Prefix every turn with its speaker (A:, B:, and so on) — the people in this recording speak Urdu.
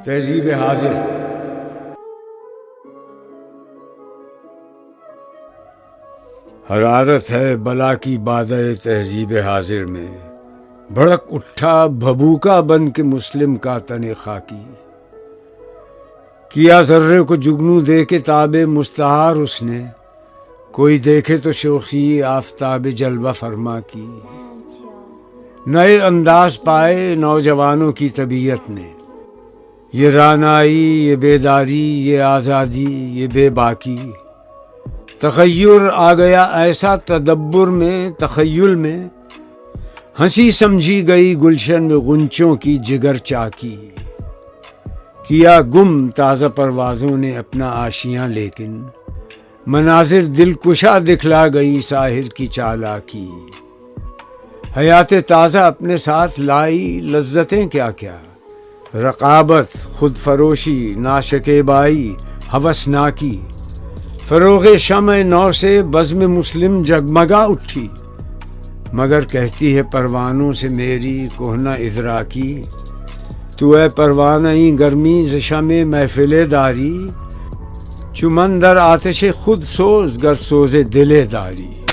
A: تہذیب حاضر۔ حرارت ہے بلا کی بادہ تہذیب حاضر میں، بھڑک اٹھا بھبوکا بن کے مسلم کا تن خاکی، کیا ذرے کو جگنو دے کے تاب مستعار اس نے، کوئی دیکھے تو شوخی آفتاب جلوہ فرما کی۔ نئے انداز پائے نوجوانوں کی طبیعت نے، یہ رانائی، یہ بیداری، یہ آزادی، یہ بے باکی، تغیر آ گیا ایسا تدبر میں، تخیل میں، ہنسی سمجھی گئی گلشن میں غنچوں کی جگر چاکی، کیا گم تازہ پروازوں نے اپنا آشیاں، لیکن مناظر دل کشا دکھلا گئی ساحر کی چالاکی، حیات تازہ اپنے ساتھ لائی لذتیں کیا کیا، رقابت، خود فروشی، ناشکیبائی، ہوسناکی، فروغ شمع نو سے بزم مسلم جگمگا اٹھی، مگر کہتی ہے پروانوں سے میری کہنہ ادراکی، تو اے پروانۂ گرمی ز شمع محفل داری، چمن در آتش خود سوز گر سوز دل داری۔